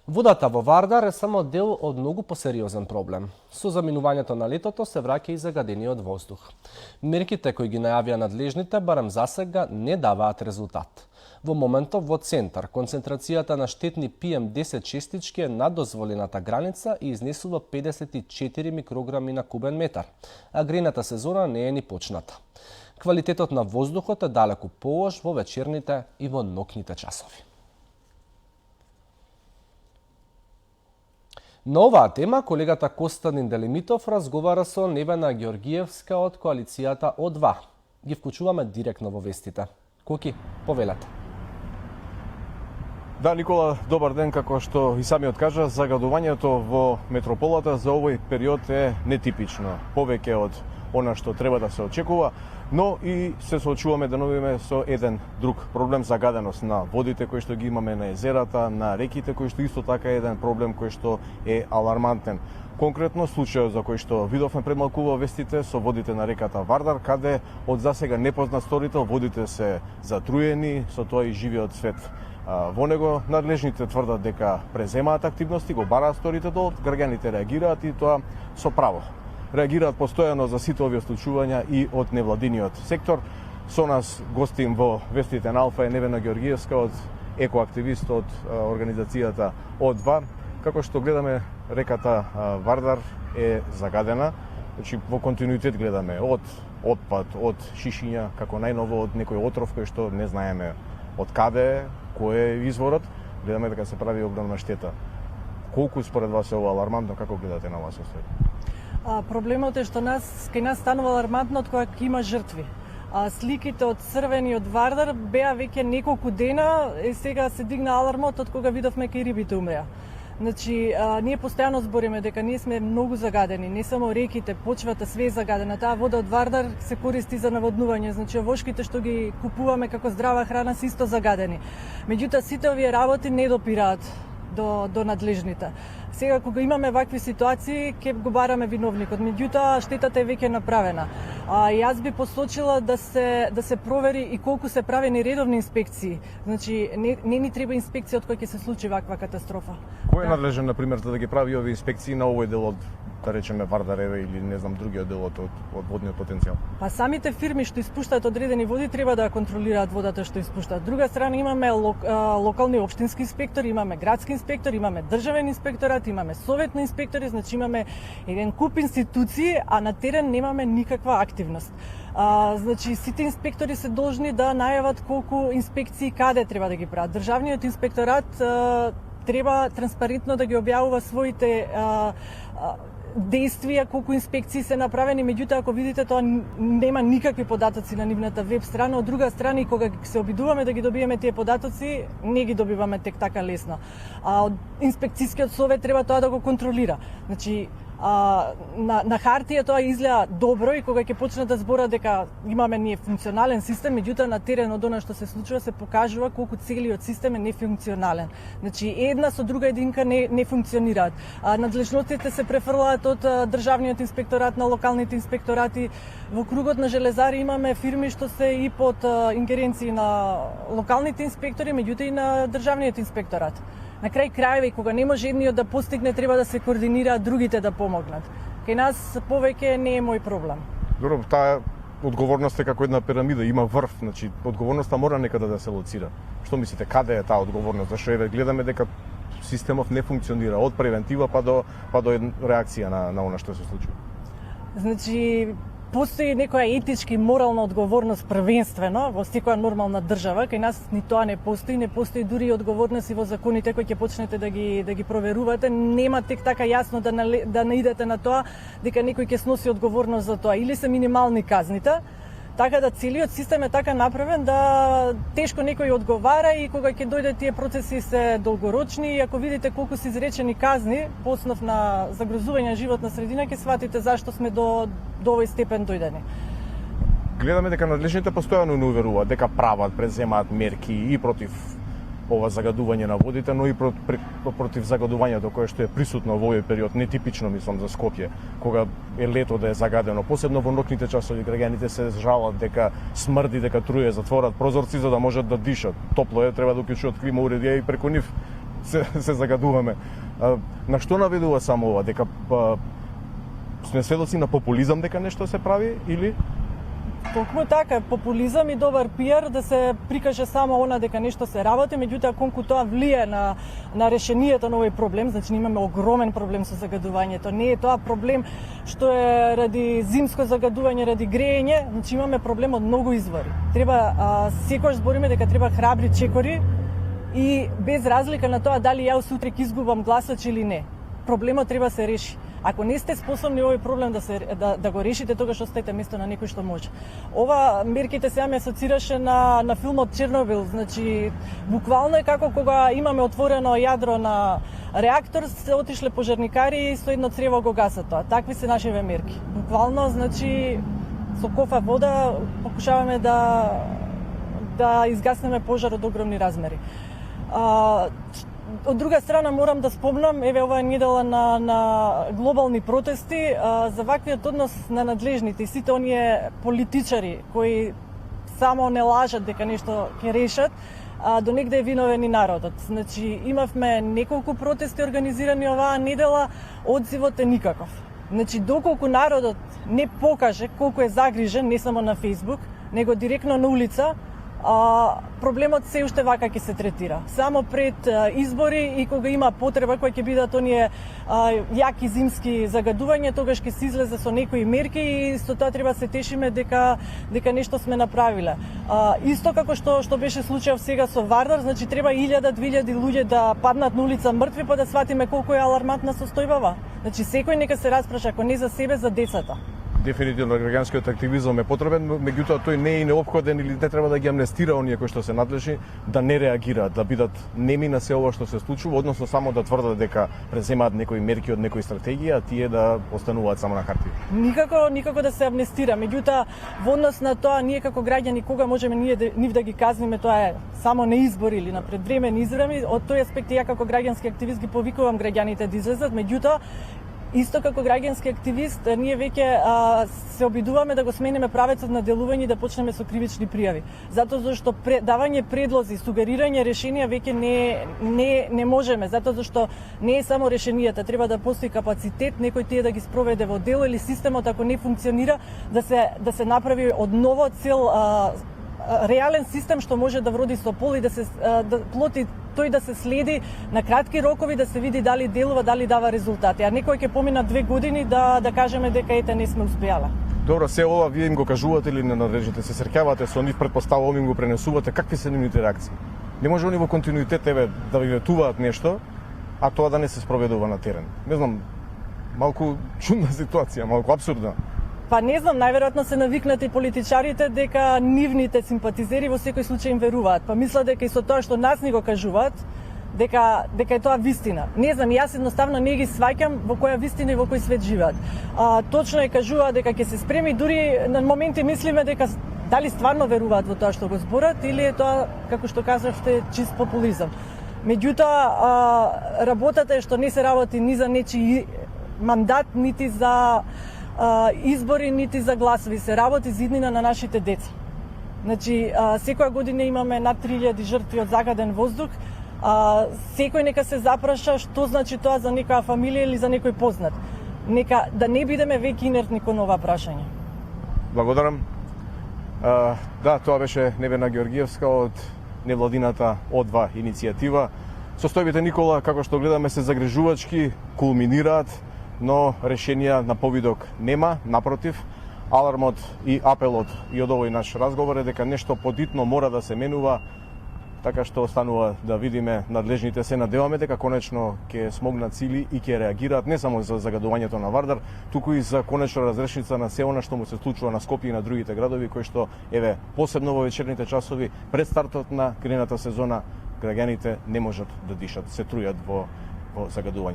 Водата во Вардар е само дел од многу посериозен проблем. Со заминувањето на летото се враќа и загадениот воздух. Мерките кои ги најавија надлежните барем засега не даваат резултат. Во моментов во центар концентрацијата на штетни PM10 честички е над дозволената граница и изнесува 54 микрограми на кубен метар, а грејната сезона не е ни почната. Квалитетот на воздухот е далеку полош во вечерните и во ноќните часови. На оваа тема колегата Костадин Делимитов разговара со Невена Ѓоргиевска од коалицијата О2. Ги вклучуваме директно во вестите. Коки, повелете. Да, Никола, добар ден. Како што и самиот кажа, загадувањето во метрополата за овој период е нетипично. Повеќе од она што треба да се очекува, но и се соочуваме деновиве со еден друг проблем, загаденост на водите кои што ги имаме на езерата, на реките, кои што исто така е еден проблем кој што е алармантен. Конкретно случајот за кој што видовме пред малку во вестите со водите на реката Вардар, каде од засега непознат сторител водите се затруени, со тоа и живиот свет во него. Надлежните тврдат дека преземаат активности, го бараат сторителот, граѓаните реагираат и тоа со право. Реагираат постојано за сите овие случувања и од невладиниот сектор. Со нас гостим во вестите на Алфа е Невена Ѓоргиевска од екоактивист од организацијата О2. Како што гледаме, реката Вардар е загадена. Значи, во континуитет гледаме од отпад, од шишиња, како најново од некој отров кој што не знаеме од каде е, кој е изворот. Гледаме дека се прави огромна штета. Колку според вас е ова алармантно, како гледате на оваа состојба? Проблемот е што кај нас станува алармантно од кога има жртви. Сликите од Црвени од Вардар беа веќе неколку дена и сега се дигна алармот од кога видовме кај рибите умреа. Значи, ние постојано збориме дека ние сме многу загадени, не само реките, почвата, све е загадена. Таа вода од Вардар се користи за наводнување, значи овошките што ги купуваме како здрава храна се исто загадени. Меѓутоа, сите овие работи не допираат до надлежните. Сега, кога имаме вакви ситуации, ќе го бараме виновникот, меѓутоа штетата е веќе направена. Јас би посочила да се провери и колку се правени редовни инспекции. Значи, не ни треба инспекција од која ќе се случи ваква катастрофа. Кој е надлежен, например, да ги прави овие инспекции на овој дел од, да речеме, Вардареве или не знам другиот дел од водниот потенцијал? Па самите фирми што испуштаат одредени води треба да контролираат водата што испуштаат. Друга страна имаме локални општински инспектори, имаме градски инспектори, имаме државен инспекторат, имаме советни инспектори, значи имаме еден куп институции, а на терен немаме никаква активност. Значи сите инспектори се должни да најават колку инспекции каде треба да ги прават. Државниот инспекторат треба транспарентно да ги објавува своите действија, колку инспекции се направени, меѓутоа ако видите тоа нема никакви податоци на нивната веб страна. Од друга страна, и кога се обидуваме да ги добиеме тие податоци, не ги добиваме тек така лесно. Од инспекцијскиот совет треба тоа да го контролира. Значи, на хартија тоа изгледа добро и кога ќе почнат да зборат дека имаме ние функционален систем, меѓутоа на терен од она што се случува се покажува колку целиот систем е нефункционален. Значи една со друга единка не функционираат. Надлежностите се префрлаат од државниот инспекторат на локалните инспекторати. Во кругот на железари имаме фирми што се и под ингеренции на локалните инспектори, меѓутоа и на државниот инспекторат. На крај крајеви, кога не може едниот да постигне, треба да се координираат другите да помогнат. Кај нас повеќе не е мој проблем. Добро, таа одговорност е како една пирамида, има врв, значи одговорноста мора некаде да се лоцира. Што мислите, каде е таа одговорност? Зашто еве гледаме дека системов не функционира од превентива па до реакција на она што се случува. Значи постои некоја етички морална одговорност првенствено во секоја нормална држава. Кај нас ни тоа не постои дури и одговорност и во законите кои ќе почнете да ги проверувате. Нема тек така јасно да наидете на тоа дека некој ќе сноси одговорност за тоа. Или се минимални казните, така да целиот систем е така направен да тешко некој одговара и кога ќе дојде тие процеси се долгорочни и ако видите колку се изречени казни по основ на загрозување на животна средина, ќе сватите зашто сме до овој степен дојдени. Гледаме дека надлежните постојано не уверуваат дека прават, преземаат мерки и против ова загадување на водите, но и против загадувањето кое што е присутно во овој период, нетипично мислам за Скопје, кога е лето да е загадено, посебно во ноќните часови граѓаните се жалат дека смрди, дека труе, затворат прозорци за да можат да дишат. Топло е, треба да уклучуваат клима уредија и преку нив се загадуваме. На што наведува само ова? Дека сме сведоци на популизам дека нешто се прави или Токму така, популизам и добар пиар да се прикаже само она дека нешто се работи, меѓутоа колку тоа влие на решението на овој проблем, значи имаме огромен проблем со загадувањето. Не е тоа проблем што е ради зимско загадување, ради греење, значи имаме проблем од многу извори. Треба секогаш збориме дека треба храбри чекори и без разлика на тоа дали ја сутре ќе изгубам гласач или не. Проблемот треба се реши. Ако не сте способни овој проблем да го решите, тогаш остајте место на некој што може. Ова мерките сега ме асоцираше на филмот Чернобил, значи буквално е како кога имаме отворено јадро на реактор, се отишле пожарникари и со едно црево го гасат тоа. Такви се нашиве мерки. Буквално, значи со кофа вода покушаваме да изгаснеме пожар од огромни размери. Од друга страна морам да спомнам, еве оваа недела на глобални протести, за ваквиот однос на надлежните и сите оние политичари кои само не лажат дека нешто ќе решат, до негде е виновен и народот. Значи имавме неколку протести организирани оваа недела, одзивот е никаков. Значи доколку народот не покаже колку е загрижен, не само на Facebook, него директно на улица, проблемот се уште вака ќе се третира. Само пред избори и кога има потреба, кои ќе бидат оние јаки зимски загадувања, тогаш ќе се излезе со некои мерки и со тоа треба се тешиме дека нешто сме направиле. Исто како што беше случајов сега со Вардар, значи треба 1000-2000 луѓе да паднат на улица мртви па да сватиме колку е алармантна состојбава. Значи секој нека се распраша, ако не за себе, за децата. Дефинитивно граѓанскиот активизам е потребен, меѓутоа тој не е неопходен или не треба да ги амнестира оние кои што се надлежни да не реагираат, да бидат неми на се ова што се случува, односно само да тврдат дека преземаат некои мерки од некои стратегии, а тие да остануваат само на хартија. Никако да се амнестира, меѓутоа во однос на тоа ние како граѓани кога можеме нив да ги казниме, тоа е само на избори или на предвремени избори. Од тој аспект ја како граѓански активист ги повикувам граѓаните да излезат, меѓутоа исто како граѓански активист, ние веќе се обидуваме да го смениме правецот на делување и да почнеме со кривични пријави. Затоа зашто давање предлози, сугерирање решенија веќе не можеме, затоа зашто не е само решенијата, треба да постои капацитет, некој тие да ги спроведе во дело или системот ако не функционира да се направи од ново цел реален систем што може да вроди со пол и да плоти тој да се следи на кратки рокови, да се види дали делува, дали дава резултати. А некој ќе помина 2 години да кажеме дека ете не сме успеале. Добро, се ова вие им го кажувате или не надлежите, се среќавате со нив, претпоставувам им го пренесувате, какви се нивните реакции? Не може они во континуитет да ви ветуваат нешто, а тоа да не се спроведува на терен. Не знам, малку чудна ситуација, малку апсурдна. Па не знам, најверојатно се навикнати политичарите дека нивните симпатизери во секој случај им веруваат. Па мислат дека и со тоа што нас ни го кажуваат, дека е тоа вистина. Не знам, јас едноставно не ги сваќам во која вистина и во кој свет живеат. Точно е кажуваат дека ќе се спреми, дури на моменти мислиме дека дали стварно веруваат во тоа што го зборат или е тоа, како што кажавте, чист популизам. Меѓутоа, работата е што не се работи ни за нечи мандат, нити за избори, нити за гласови, се работи за иднина на нашите деца. Значи, секоја година имаме над 3000 жртви од загаден воздух. Секој нека се запраша што значи тоа за некоја фамилија или за некој познат. Нека да не бидеме веќе инертни кон ова прашање. Благодарам. Да, тоа беше Невена Георгиевска од невладината О2 иницијатива. Состојбите, Никола, како што гледаме, се загрижувачки, кулминираат, но решенија на повидок нема, напротив. Алармот и апелот и од овој наш разговор е дека нешто подитно мора да се менува, така што останува да видиме надлежните. Се надеваме дека конечно ќе смогнат сили и ќе реагираат не само за загадувањето на Вардар, туку и за конечно разрешница на се она што му се случува на Скопје и на другите градови, кои што, еве, посебно во вечерните часови, пред стартот на грената сезона, граѓаните не можат да дишат, се трујат во загадување.